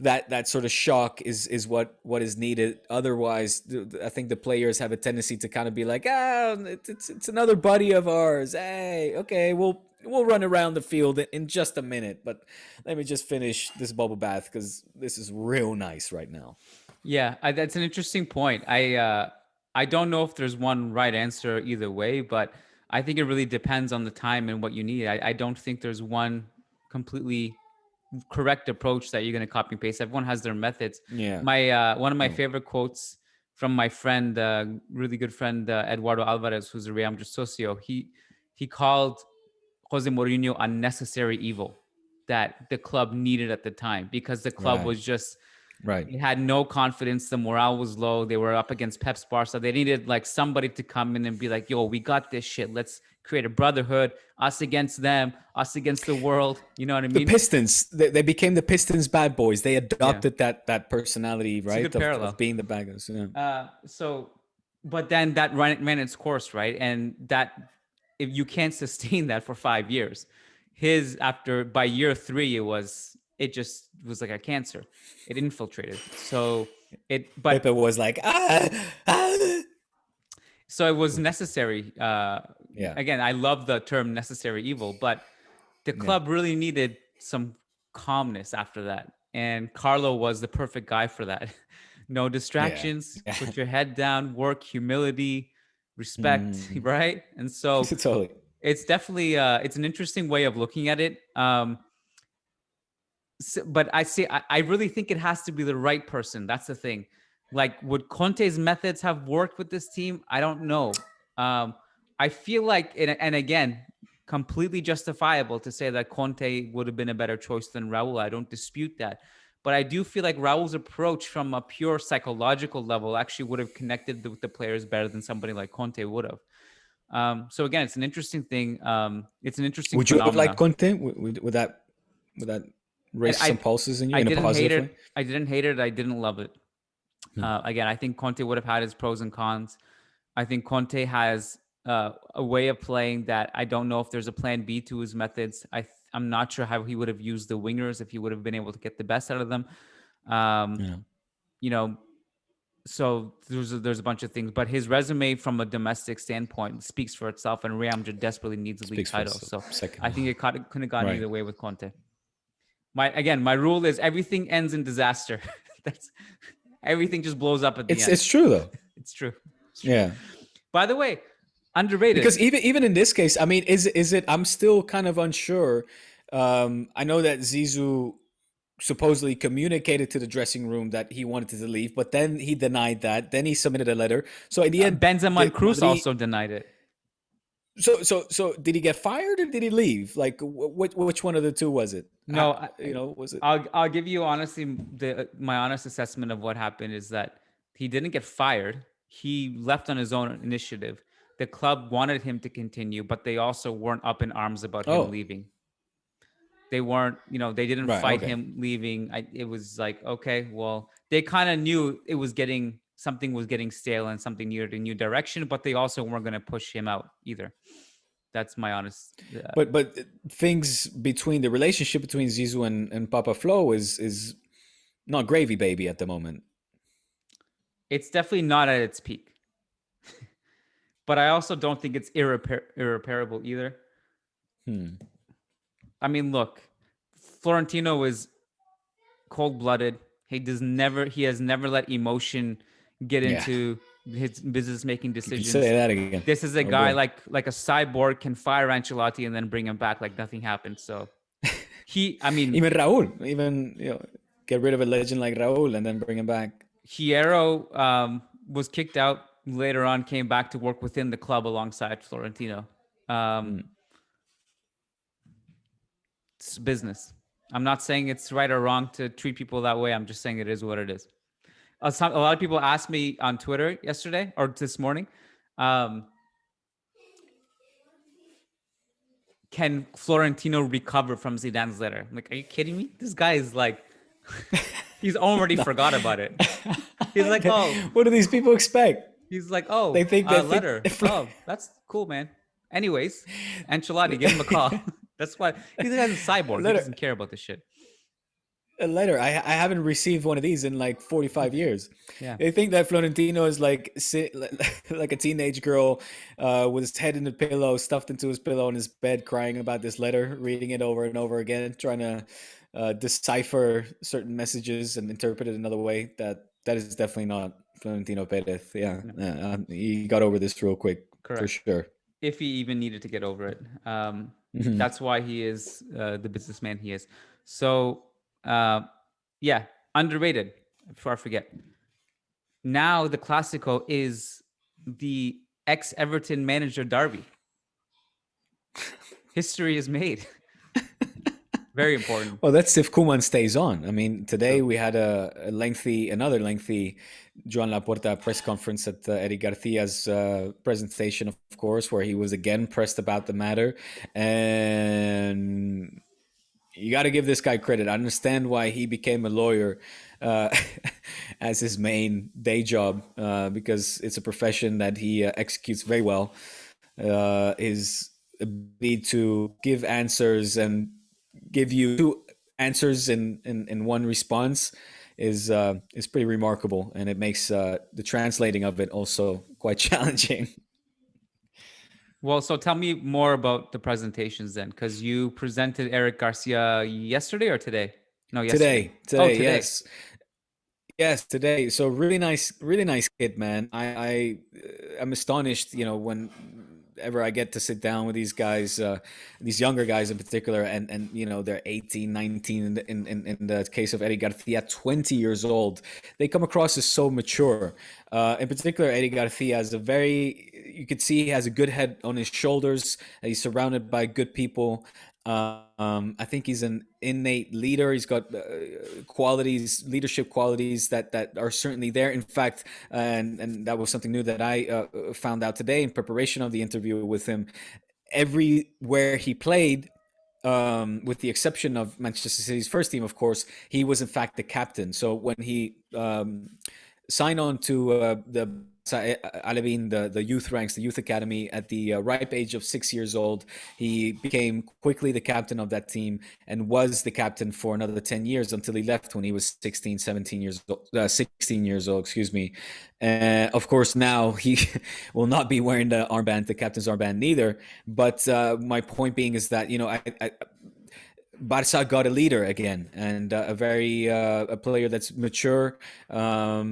that sort of shock is what is needed. Otherwise, I think the players have a tendency to kind of be like, it's another buddy of ours. Hey, okay, we'll run around the field in just a minute, but let me just finish this bubble bath because this is real nice right now. Yeah, that's an interesting point. I don't know if there's one right answer either way, but I think it really depends on the time and what you need. I don't think there's one completely correct approach that you're going to copy and paste. Everyone has their methods. Yeah. My one of my favorite quotes from my friend, really good friend, Eduardo Alvarez, who's a Real Madrid socio. He called Jose Mourinho a necessary evil that the club needed at the time, because the club was just They had no confidence. The morale was low. They were up against Pep's Barca. They needed like somebody to come in and be like, yo, we got this shit. Let's create a brotherhood. Us against them. Us against the world. You know what I mean? The Pistons. They became the Pistons bad boys. They adopted that personality, right? Of being the bad guys. Yeah. But then that ran its course, right? And that, if you can't sustain that for 5 years, by year 3, it just was like a cancer. It infiltrated. But Pepe was like, So it was necessary. Again, I love the term necessary evil, but the club really needed some calmness after that. And Carlo was the perfect guy for that. No distractions, put your head down, work, humility, respect, right? And so totally. It's definitely, it's an interesting way of looking at it. But I really think it has to be the right person. That's the thing. Like, would Conte's methods have worked with this team? I don't know. I feel like, and again, completely justifiable to say that Conte would have been a better choice than Raul. I don't dispute that. But I do feel like Raul's approach from a pure psychological level actually would have connected with the players better than somebody like Conte would have. So again, it's an interesting thing. It's an interesting Would you have liked Conte? Would that raise some pulses in you in a positive way? I didn't hate it. I didn't love it. Again, I think Conte would have had his pros and cons. I think Conte has a way of playing that I don't know if there's a plan B to his methods. I'm not sure how he would have used the wingers, if he would have been able to get the best out of them. So there's a bunch of things, but his resume from a domestic standpoint speaks for itself, and Real Madrid desperately needs a league title. So I think it couldn't have gone either way with Conte. My rule is everything ends in disaster. Everything just blows up at the end. It's true though. It's true. Yeah. By the way, underrated. Because even in this case, I mean, is it? I'm still kind of unsure. I know that Zizou supposedly communicated to the dressing room that he wanted to leave, but then he denied that. Then he submitted a letter. So at the end, Benzema and Cruz also denied it. So did he get fired or did he leave? Like, which one of the two was it? No, was it? I'll give you honestly my honest assessment of what happened is that he didn't get fired. He left on his own initiative. The club wanted him to continue, but they also weren't up in arms about him leaving. They weren't, they didn't fight him leaving. It was like, okay, well, they kind of knew something was getting stale and something needed a new direction, but they also weren't going to push him out either. That's my honest. But things between the relationship between Zizou and Papa Flo is not gravy baby at the moment. It's definitely not at its peak. but I also don't think it's irreparable either. I mean, look, Florentino is cold-blooded. He has never let emotion get into his business-making decisions. You can say that again. This is a guy like a cyborg can fire Ancelotti and then bring him back like nothing happened. So even Raul, get rid of a legend like Raul and then bring him back. Hierro was kicked out later on, came back to work within the club alongside Florentino. It's business. I'm not saying it's right or wrong to treat people that way. I'm just saying it is what it is. A lot of people asked me on Twitter yesterday or this morning, can Florentino recover from Zidane's letter? I'm like, are you kidding me? This guy is like, he's already forgot about it. He's like, oh. What do these people expect? He's like, oh, they think that letter. Oh, that's cool, man. Anyways, Ancelotti, give him a call. That's why he's a cyborg. He doesn't care about this shit. A letter. I haven't received one of these in like 45 years. Yeah. They think that Florentino is like a teenage girl with his head in the pillow, stuffed into his pillow in his bed, crying about this letter, reading it over and over again, trying to decipher certain messages and interpret it another way. That is definitely not Florentino Perez. Yeah. He got over this real quick. Correct. For sure. If he even needed to get over it. That's why he is the businessman he is. So, underrated, before I forget. Now the Clásico is the ex-Everton manager derby. History is made. Very important. Well, that's if Koeman stays on. I mean, today we had another lengthy Joan Laporta press conference at Eric Garcia's presentation, of course, where he was again pressed about the matter. And you got to give this guy credit. I understand why he became a lawyer as his main day job, because it's a profession that he executes very well. His ability to give answers and give you two answers in one response is pretty remarkable, and it makes the translating of it also quite challenging. Well, so tell me more about the presentations then, because you presented Eric Garcia yesterday or today? No, yesterday. Today. Yes, today. So really nice kid, man. I'm astonished, whenever I get to sit down with these guys, these younger guys in particular, and they're 18, 19 in the case of Eric Garcia, 20 years old. They come across as so mature. In particular, Eric Garcia has you could see he has a good head on his shoulders. He's surrounded by good people. I think he's an innate leader. He's got leadership qualities that are certainly there. In fact, and that was something new that I found out today in preparation of the interview with him. Everywhere he played, with the exception of Manchester City's first team, of course, he was in fact the captain. So when he signed on to the Alevin, the youth ranks, the youth academy, at the ripe age of 6 years old, he became quickly the captain of that team and was the captain for another 10 years until he left when he was 16 years old, excuse me. Of course, now he will not be wearing the captain's armband neither. But my point being is that, Barca got a leader again, and a player that's mature, a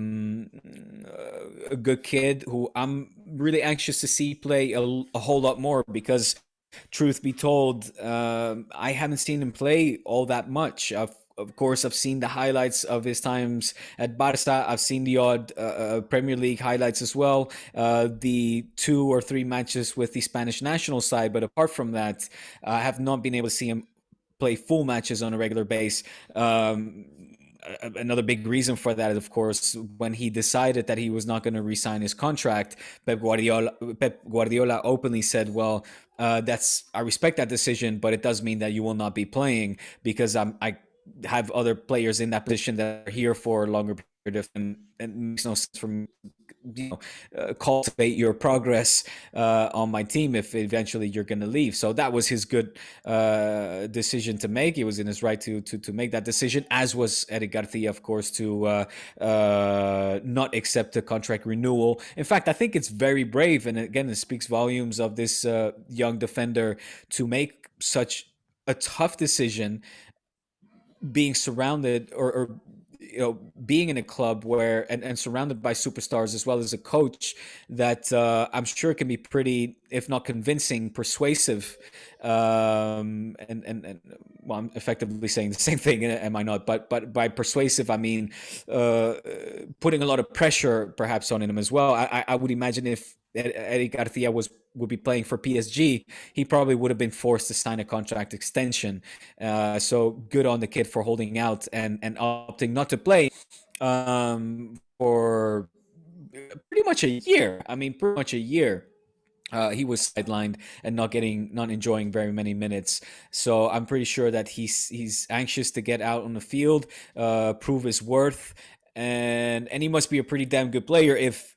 good kid who I'm really anxious to see play a whole lot more, because truth be told, I haven't seen him play all that much. Of course, I've seen the highlights of his times at Barca. I've seen the odd Premier League highlights as well, the 2 or 3 matches with the Spanish national side. But apart from that, I have not been able to see him play full matches on a regular basis. Another big reason for that is, of course, when he decided that he was not going to re-sign his contract, Pep Guardiola openly said, well, I respect that decision, but it does mean that you will not be playing, because I have other players in that position that are here for a longer period of time, and it makes no sense for me cultivate your progress on my team if eventually you're going to leave. So that was his good decision to make. He was in his right to make that decision, as was Eric Garcia, of course, to not accept a contract renewal. In fact, I think it's very brave, and again, it speaks volumes of this young defender to make such a tough decision, being surrounded or being in a club where and surrounded by superstars, as well as a coach that I'm sure can be pretty, if not convincing, persuasive. And well, I'm effectively saying the same thing, am I not? But by persuasive, I mean putting a lot of pressure perhaps on him as well. I would imagine if Eric Garcia would be playing for PSG, he probably would have been forced to sign a contract extension. So good on the kid for holding out and opting not to play for pretty much a year. I mean, pretty much a year. He was sidelined and not enjoying very many minutes. So I'm pretty sure that he's anxious to get out on the field, prove his worth, and he must be a pretty damn good player if,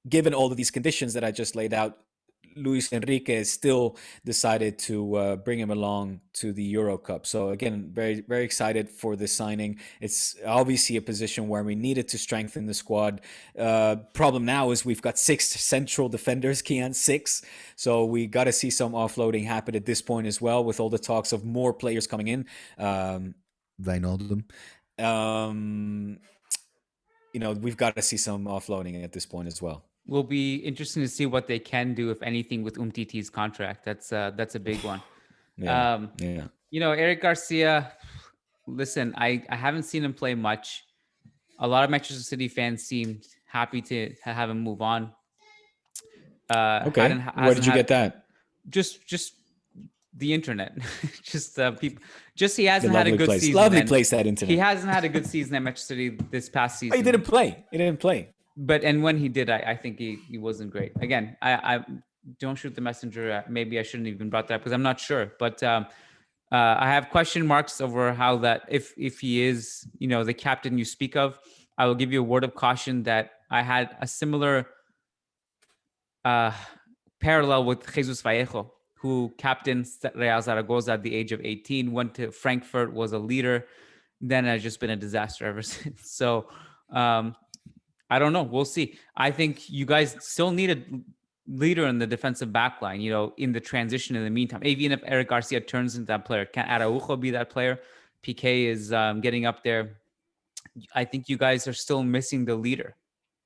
given all of these conditions that I just laid out, Luis Enrique still decided to bring him along to the Euro Cup. So again, very, very excited for this signing. It's obviously a position where we needed to strengthen the squad. Problem now is we've got 6 central defenders, Kiyan, 6. So we got to see some offloading happen at this point as well, with all the talks of more players coming in. Wijnaldum. We've got to see some offloading at this point as well. Will be interesting to see what they can do, if anything, with Umtiti's contract. That's a big one. Yeah. Eric Garcia, listen, I haven't seen him play much. A lot of Manchester City fans seemed happy to have him move on. Okay. Where did you get that? Just the internet. Just people. Just he hasn't had a good season. Lovely place, that internet. He hasn't had a good season at Manchester City this past season. He didn't play. But when he did, I think he wasn't great. Again, I don't shoot the messenger. Maybe I shouldn't even brought that up because I'm not sure. But I have question marks over how that, if he is, the captain you speak of. I will give you a word of caution that I had a similar parallel with Jesus Vallejo, who captained Real Zaragoza at the age of 18, went to Frankfurt, was a leader, then has just been a disaster ever since. So I don't know. We'll see. I think you guys still need a leader in the defensive backline, in the transition in the meantime. Even if Eric Garcia turns into that player, can Araujo be that player? PK is getting up there. I think you guys are still missing the leader,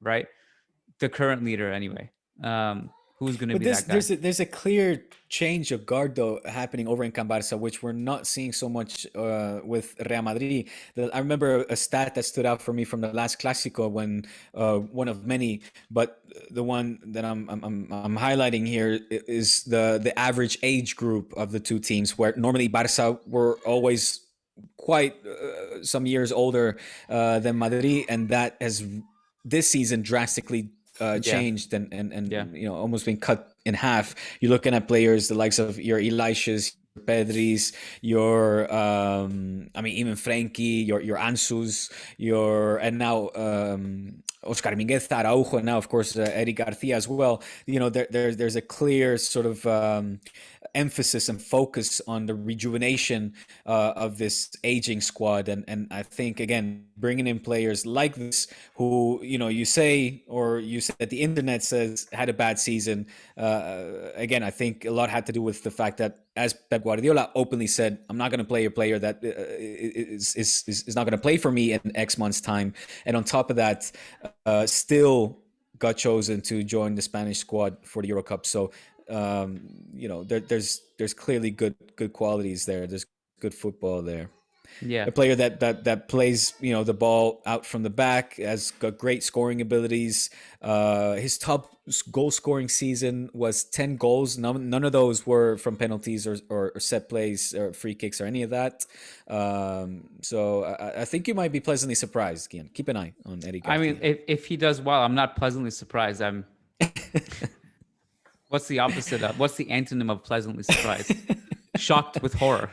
right? The current leader anyway. Who's going to be that guy? There's a clear change of guard, though, happening over in Can Barça, which we're not seeing so much with Real Madrid. I remember a stat that stood out for me from the last Clásico, when one of many, but the one that I'm highlighting here is the average age group of the two teams, where normally Barça were always quite some years older than Madrid, and that has this season drastically changed and almost been cut in half. You're looking at players the likes of your Elishas, your Pedris, your even Frenkie, your Ansus, and now Oscar Minguez, Araujo, and now of course Eric Garcia as well. There's a clear sort of emphasis and focus on the rejuvenation of this aging squad, and I think, again, bringing in players like this who you said the internet says had a bad season. Again, I think a lot had to do with the fact that, as Pep Guardiola openly said, I'm not going to play a player that is not going to play for me in X months' time, and on top of that, still got chosen to join the Spanish squad for the Euro Cup. So there's clearly good qualities there. There's good football there. Yeah, a player that plays the ball out from the back, has got great scoring abilities. His top goal scoring season was 10 goals. None of those were from penalties or set plays or free kicks or any of that. So I think you might be pleasantly surprised. Again, keep an eye on Eddie Garcia. I mean, if he does well, I'm not pleasantly surprised. I'm what's the opposite of, what's the antonym of pleasantly surprised? Shocked with horror.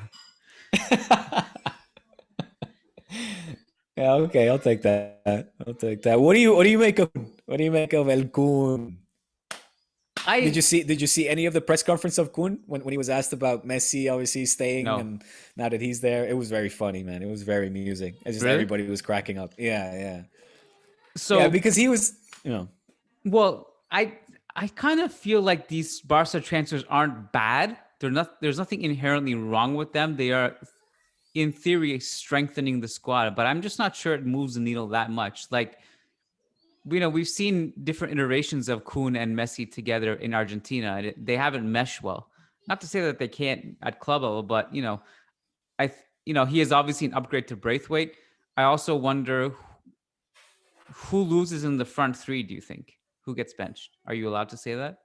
Yeah, okay, I'll take that. What do you make of What do you make of El Kun? I Did you see any of the press conference of Kun when he was asked about Messi obviously staying no. and now that he's there? It was very funny, man. It was very amusing. It's just Really? everybody was cracking up. Yeah, yeah. Yeah, So, because he was, you know. well, I kind of feel like these Barca transfers aren't bad. There's nothing inherently wrong with them. They are, in theory, strengthening the squad, but I'm just not sure it moves the needle that much. Like, we've seen different iterations of Kun and Messi together in Argentina, and they haven't meshed well. Not to say that they can't at club level, but he is obviously an upgrade to Braithwaite. I also wonder who loses in the front three. Do you think who gets benched? Are you allowed to say that?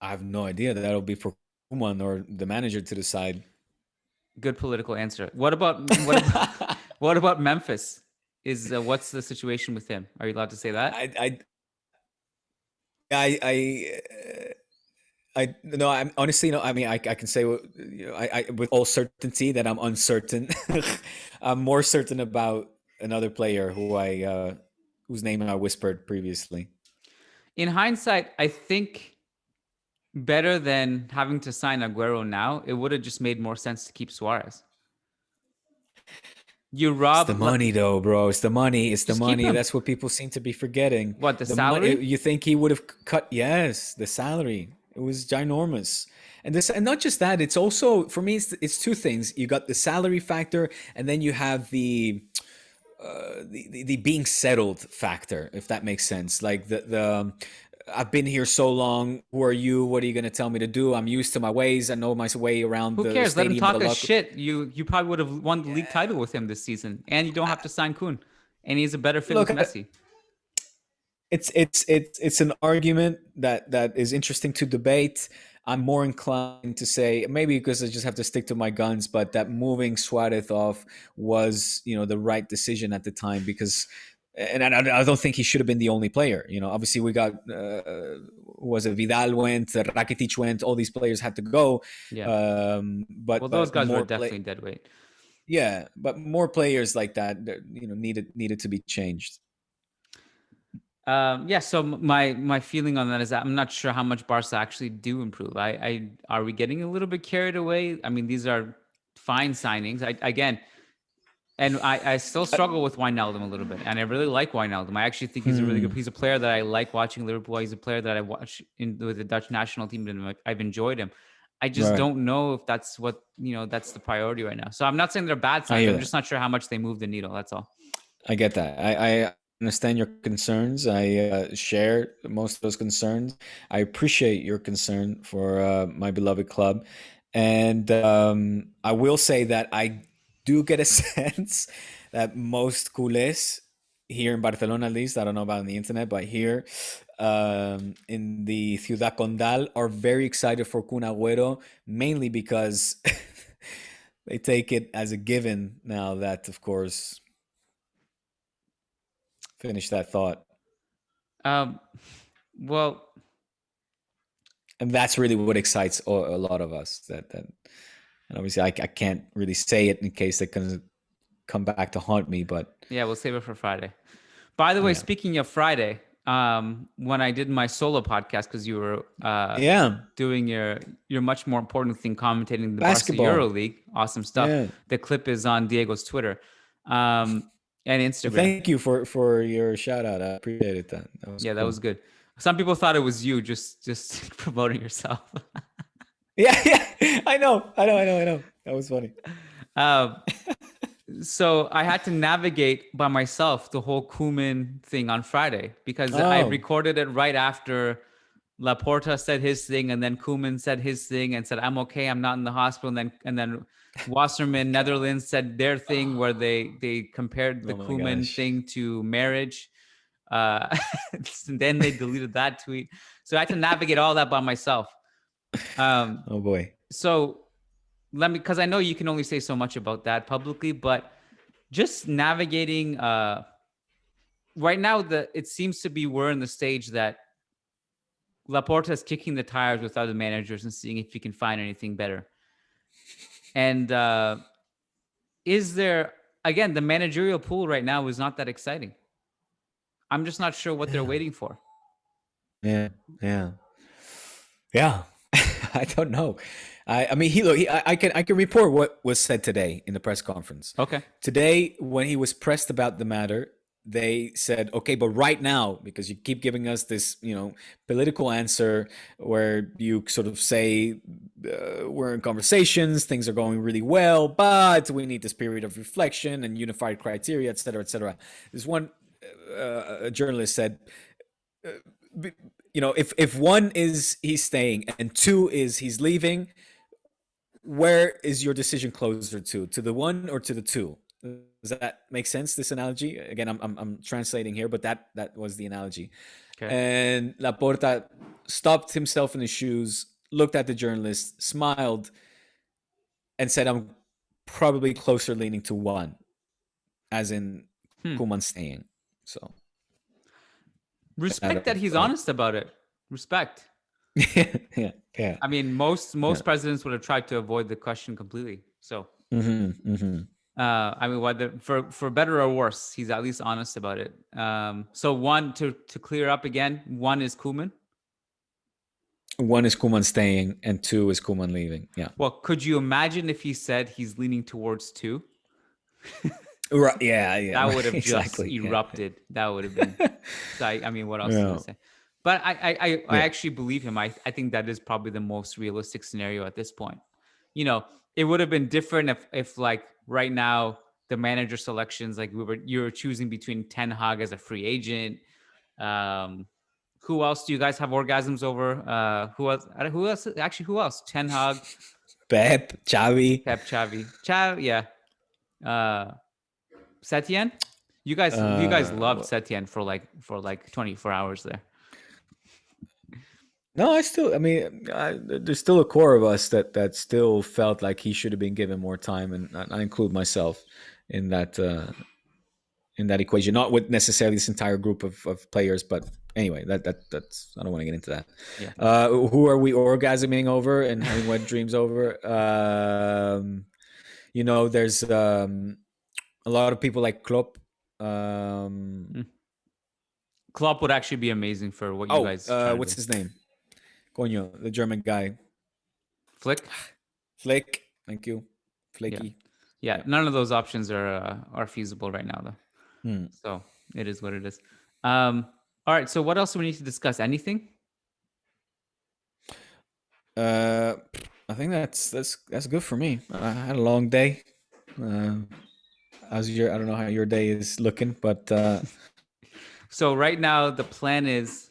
I have no idea. That'll be for Koeman or the manager to decide. Good political answer. What about Memphis? What's the situation with him? Are you allowed to say that? I no. I'm honestly no. I mean, I can say I with all certainty that I'm uncertain. I'm more certain about another player whose name I whispered previously. In hindsight, I think better than having to sign Aguero now, it would have just made more sense to keep Suarez. You It's the rob money, though, bro. It's the money. It's the Just keep money. him. That's what people seem to be forgetting. What, the salary? You think he would have cut? Yes, the salary. It was ginormous, and not just that. It's also for me. It's two things. You got the salary factor, and then you have the being settled factor, if that makes sense. Like the I've been here so long. Who are you? What are you going to tell me to do? I'm used to my ways. I know my way around Who the cares? Let him stadium. talk a shit. You probably would have won the league title with him this season, and you don't have to sign Kun, and he's a better fit Look, with Messi. It's an argument that is interesting to debate. I'm more inclined to say maybe because I just have to stick to my guns, but that moving Suarez off was the right decision at the time because, and I don't think he should have been the only player. Obviously we got was it Vidal went, Rakitic went, all these players had to go. Yeah. But Those guys were more definitely dead weight. Yeah, but more players like that, needed to be changed. Yeah. So my feeling on that is that I'm not sure how much Barca actually do improve. Are we getting a little bit carried away? I mean, these are fine signings. I still struggle with Wijnaldum a little bit, and I really like Wijnaldum. I actually think he's a really good. He's a player that I like watching Liverpool. He's a player that I watch with the Dutch national team, and I've enjoyed him. I just don't know if that's what that's the priority right now. So I'm not saying they're bad signs. I'm just not sure how much they move the needle. That's all. I get that. I understand your concerns. I share most of those concerns. I appreciate your concern for my beloved club. And I will say that I do get a sense that most culés here in Barcelona, at least, I don't know about on the internet, but here in the Ciudad Condal are very excited for Kun Agüero, mainly because they take it as a given now that, of course, finish that thought. Well, and that's really what excites a lot of us. That and obviously I can't really say it in case they can come back to haunt me. But yeah, we'll save it for Friday. By the way, speaking of Friday, when I did my solo podcast, because you were doing your much more important thing, commentating the Basketball Barca Euro League, awesome stuff. Yeah. The clip is on Diego's Twitter and Instagram. Well, thank you for your shout out. I appreciated that. That was good. Some people thought it was you just promoting yourself. yeah, I know. That was funny. So I had to navigate by myself the whole Koeman thing on Friday because I recorded it right after Laporta said his thing, and then Koeman said his thing and said, "I'm okay, I'm not in the hospital." And then Wasserman, Netherlands, said their thing where they compared the Koeman thing to marriage. And then they deleted that tweet. So I had to navigate all that by myself. Oh boy. So because I know you can only say so much about that publicly, but just navigating right now, it seems to be we're in the stage that Laporta is kicking the tires with other managers and seeing if he can find anything better. And is there, again, the managerial pool right now is not that exciting. I'm just not sure what they're waiting for. Yeah. I don't know. I mean, I can report what was said today in the press conference. Okay. Today, when he was pressed about the matter, they said, okay, but right now, because you keep giving us this, political answer where you sort of say we're in conversations, things are going really well, but we need this period of reflection and unified criteria, et cetera, et cetera. This one a journalist said, if one is he's staying and two is he's leaving, where is your decision closer to the one or to the two? Does that make sense? This analogy again, I'm translating here, but that was the analogy. Okay. And Laporta stopped himself in his shoes, looked at the journalist, smiled, and said, "I'm probably closer leaning to one, as in Koeman staying." So respect that he's honest about it. Respect. yeah. I mean, most presidents would have tried to avoid the question completely. So, I mean, whether for better or worse, he's at least honest about it. So one to clear up again, one is Koeman. One is Koeman staying, and two is Koeman leaving. Yeah. Well, could you imagine if he said he's leaning towards two? Right. Yeah. That would have just erupted. Yeah. That would have been. I mean, what else is I say? But I actually believe him. I think that is probably the most realistic scenario at this point. It would have been different if like right now the manager selections, like you were choosing between Ten Hag as a free agent. Who else do you guys have orgasms over? Who else? Actually, who else? Ten Hag, Pep, Xavi, yeah. Setien. You guys loved Setien for like 24 hours there. No, there's still a core of us that still felt like he should have been given more time, and I include myself in that equation. Not with necessarily this entire group of players, but anyway, that's I don't want to get into that. Yeah. Who are we orgasming over and having wet dreams over? There's a lot of people like Klopp. Klopp would actually be amazing for what you guys. What's his name? Coño, the German guy. Flick. Thank you. Flicky. Yeah. None of those options are feasible right now, though. So it is what it is. All right. So what else do we need to discuss? Anything? I think that's good for me. I had a long day. I don't know how your day is looking, but so right now the plan is,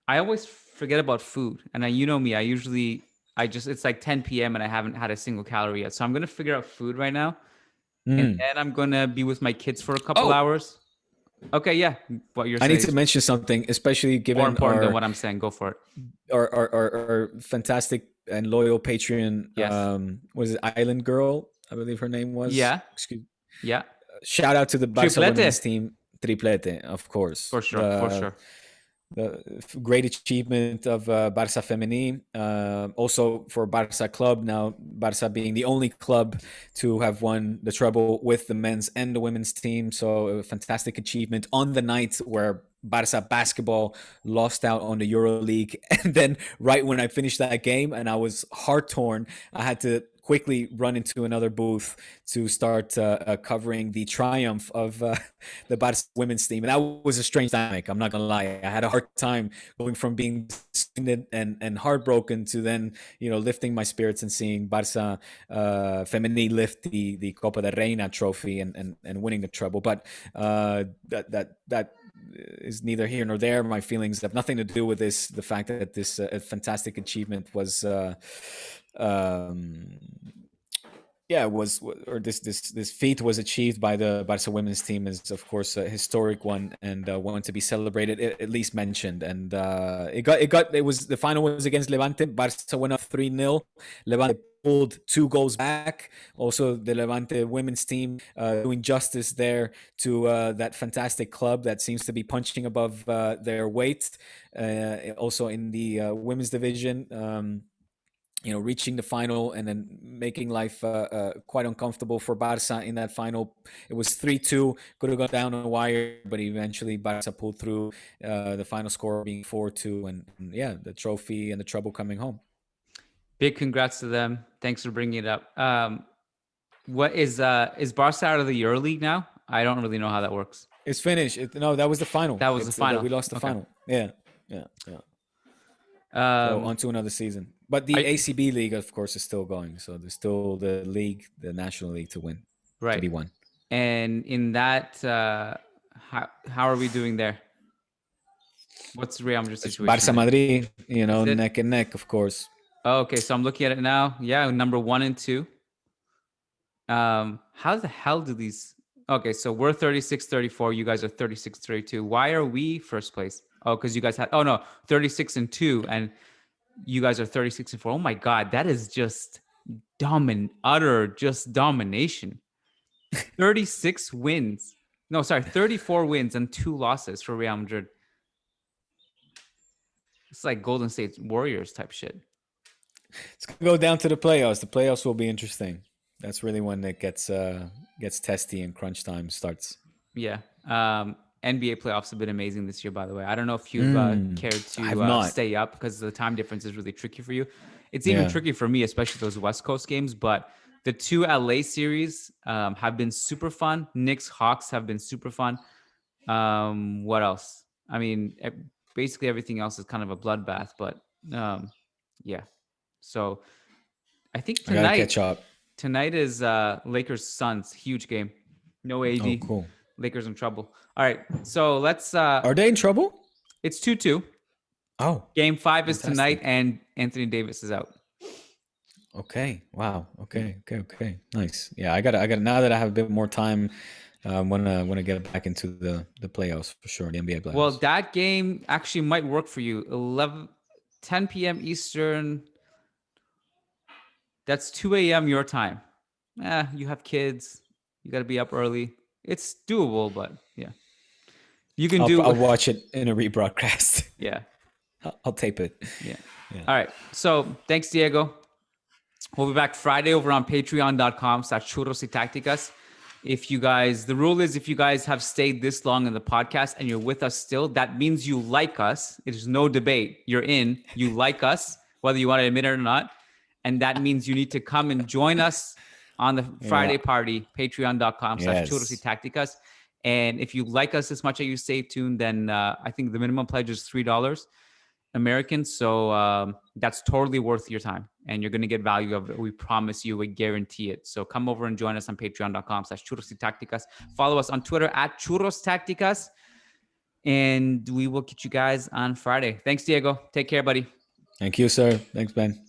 I always forget about food, and you know me, it's like 10 p.m. and I haven't had a single calorie yet. So I'm gonna figure out food right now, and then I'm gonna be with my kids for a couple hours. Okay, yeah. What you're saying? I need to mention something, especially given more important than what I'm saying. Go for it. Our fantastic and loyal Patreon. Yes. Was it Island Girl? I believe her name was. Yeah. Yeah. Shout out to the Barca women's team. Triplete, of course. For sure. The great achievement of Barca Femenine, also for Barca Club, now Barca being the only club to have won the treble with the men's and the women's team. So a fantastic achievement on the night where Barca basketball lost out on the EuroLeague. And then right when I finished that game and I was heart torn, I had to quickly run into another booth to start covering the triumph of the Barca women's team. And that was a strange dynamic. I'm not going to lie. I had a hard time going from being disappointed and heartbroken to then, lifting my spirits and seeing Barca Femenil lift the Copa de Reina trophy and winning the treble. But that is neither here nor there. My feelings have nothing to do with this. The fact that this fantastic achievement was this feat was achieved by the Barca women's team is of course a historic one and one to be celebrated, at least mentioned. And the final was against Levante. Barca went up 3-0. Levante pulled 2 goals back. Also, the Levante women's team doing justice there to that fantastic club that seems to be punching above their weight. Also in the women's division. reaching the final and then making life quite uncomfortable for Barca in that final. It was 3-2, could have gone down the wire, but eventually Barca pulled through, the final score being 4-2, and yeah, the trophy and the treble coming home. Big congrats to them. Thanks for bringing it up. What is Barca out of the Euro League now? I don't really know how that works. It's finished. No, that was the final. That was the final. We lost the final. Yeah. So on to another season. But the ACB league, of course, is still going. So there's still the league, the national league to win. Right. To be won. And in that, how are we doing there? What's the Real Madrid situation? Barca Madrid, neck and neck, of course. Oh, okay, so I'm looking at it now. Yeah, number 1 and 2. How the hell do these... Okay, so we're 36-34. You guys are 36-32. Why are we first place? Oh, because you guys had... Oh, no, 36-2. And you guys are 36-4. Oh, my God. That is just utter domination. 36 wins. No, sorry, 34 wins and 2 losses for Real Madrid. It's like Golden State Warriors type shit. It's going to go down to the playoffs. The playoffs will be interesting. That's really when it gets testy and crunch time starts. Yeah. NBA playoffs have been amazing this year, by the way. I don't know if you've cared to stay up because the time difference is really tricky for you. It's even tricky for me, especially those West Coast games. But the 2 LA series have been super fun. Knicks, Hawks have been super fun. What else? I mean, basically everything else is kind of a bloodbath. But yeah. So I think tonight... I gotta catch up. Tonight is Lakers Suns, huge game. No AD. Oh, cool. Lakers in trouble. All right, so let's. Are they in trouble? It's 2-2. Oh. Game 5 is tonight, and Anthony Davis is out. Okay. Wow. Okay. Nice. Yeah, I got. Now that I have a bit more time, wanna get back into the playoffs for sure. The NBA playoffs. Well, that game actually might work for you. 10 p.m. Eastern. That's 2 a.m. your time. You have kids. You got to be up early. It's doable, but yeah. You can I'll watch it in a rebroadcast. Yeah. I'll tape it. Yeah. All right. So thanks, Diego. We'll be back Friday over on patreon.com/Churros y Tácticas. The rule is if you guys have stayed this long in the podcast and you're with us still, that means you like us. There's no debate. You're in. You like us, whether you want to admit it or not. And that means you need to come and join us on the Friday party, patreon.com/Churros y Tácticas. And if you like us as much as you stay tuned, then I think the minimum pledge is $3 American. So that's totally worth your time. And you're going to get value of it. We promise you, we guarantee it. So come over and join us on patreon.com/Churros y Tácticas. Follow us on Twitter @Churros Tácticas. And we will catch you guys on Friday. Thanks, Diego. Take care, buddy. Thank you, sir. Thanks, Ben.